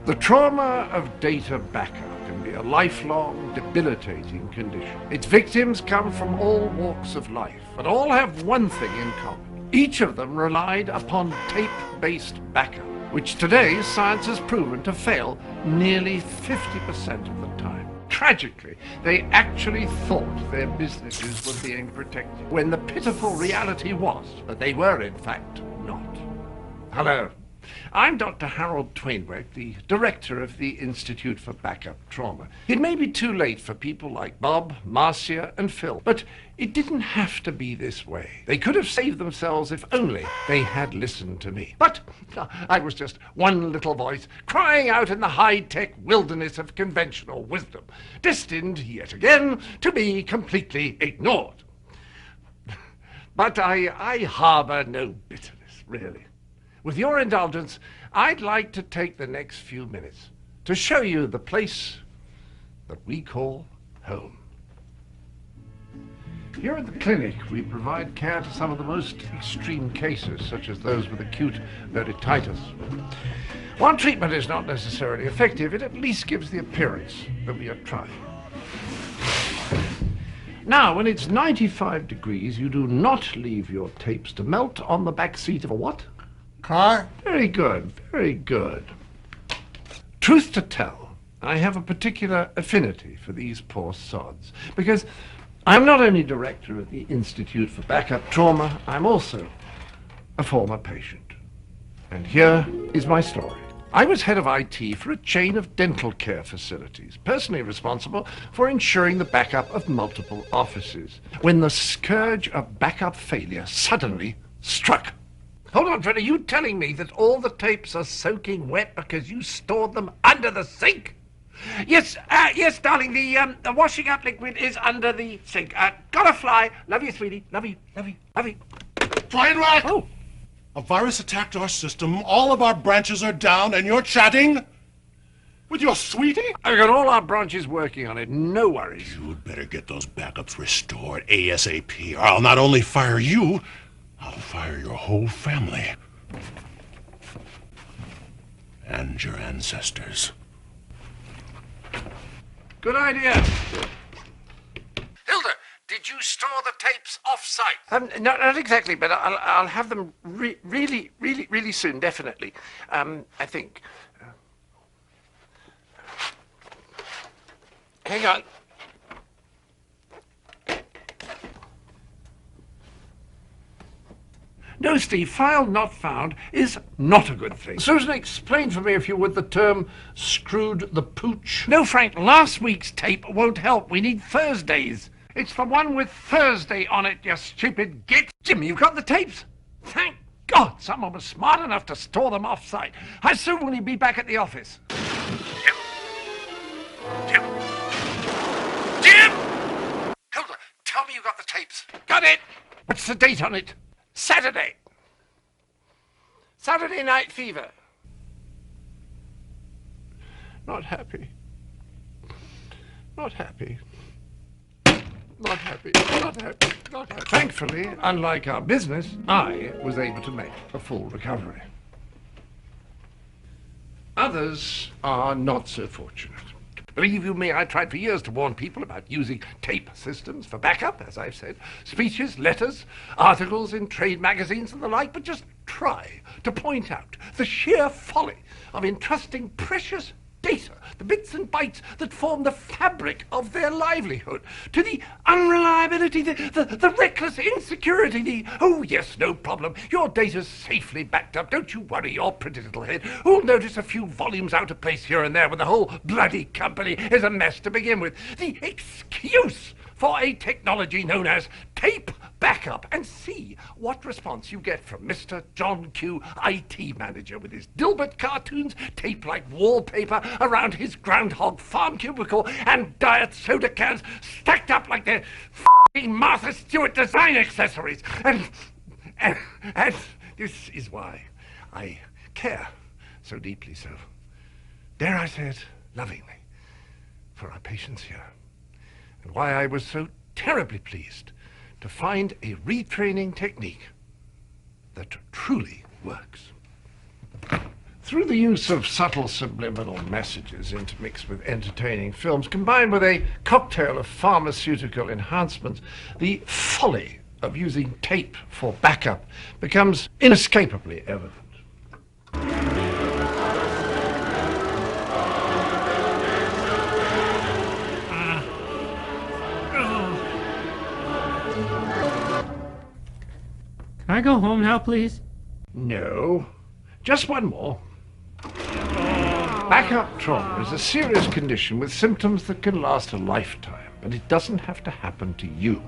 The trauma of data backup can be a lifelong, debilitating condition. Its victims come from all walks of life, but all have one thing in common. Each of them relied upon tape-based backup, which today science has proven to fail nearly 50% of the time. Tragically, they actually thought their businesses were being protected, when the pitiful reality was that they were, in fact, not. Hello. I'm Dr. Harold Twainwreck, the director of the Institute for Backup Trauma. It may be too late for people like Bob, Marcia, and Phil, but it didn't have to be this way. They could have saved themselves if only they had listened to me. But I was just one little voice crying out in the high-tech wilderness of conventional wisdom, destined yet again to be completely ignored. But I harbor no bitterness, really. With your indulgence, I'd like to take the next few minutes to show you the place that we call home. Here at the clinic, we provide care to some of the most extreme cases, such as those with acute vertigitis. While treatment is not necessarily effective, it at least gives the appearance that we are trying. Now, when it's 95 degrees, you do not leave your tapes to melt on the back seat of a what? Car? Very good, very good. Truth to tell, I have a particular affinity for these poor sods, because I'm not only director of the Institute for Backup Trauma, I'm also a former patient. And here is my story. I was head of IT for a chain of dental care facilities, personally responsible for ensuring the backup of multiple offices, when the scourge of backup failure suddenly struck. Hold on, Fred, are you telling me that all the tapes are soaking wet because you stored them under the sink? Yes, darling, the washing up liquid is under the sink. Gotta fly. Love you, sweetie. Love you, love you, love you. Twainwreck! Oh. A virus attacked our system, all of our branches are down, and you're chatting with your sweetie? I've got all our branches working on it, no worries. You'd better get those backups restored ASAP, or I'll not only fire you, I'll fire your whole family. And your ancestors. Good idea. Hilda, did you store the tapes off-site? Not exactly, but I'll have them really soon, definitely. I think. Hang on. No, Steve, file not found is not a good thing. Susan, explain for me, if you would, the term screwed the pooch. No, Frank, last week's tape won't help. We need Thursday's. It's the one with Thursday on it, you stupid git. Jimmy, you've got the tapes? Thank God someone was smart enough to store them off-site. How soon will he be back at the office? Jim! Hilda, tell me you got the tapes. Got it! What's the date on it? Saturday. Saturday Night Fever. Not happy. Not happy. Not happy. Not happy. Not happy. Thankfully, unlike our business, I was able to make a full recovery. Others are not so fortunate. Believe you me, I tried for years to warn people about using tape systems for backup, as I've said. Speeches, letters, articles in trade magazines and the like, but just try to point out the sheer folly of entrusting precious data, the bits and bytes that form the fabric of their livelihood, to the unreliability, the reckless insecurity, oh yes, no problem, your data's safely backed up, don't you worry your pretty little head, who'll notice a few volumes out of place here and there when the whole bloody company is a mess to begin with. The excuse for a technology known as tape backup, and see what response you get from Mr. John Q, IT manager, with his Dilbert cartoons, tape-like wallpaper around his groundhog farm cubicle, and diet soda cans stacked up like they're f***ing Martha Stewart design accessories. And this is why I care so deeply, so, dare I say it, lovingly, for our patients here. And why I was so terribly pleased to find a retraining technique that truly works. Through the use of subtle subliminal messages intermixed with entertaining films, combined with a cocktail of pharmaceutical enhancements, the folly of using tape for backup becomes inescapably evident. Can I go home now, please? No, just one more. Backup trauma is a serious condition with symptoms that can last a lifetime, but it doesn't have to happen to you.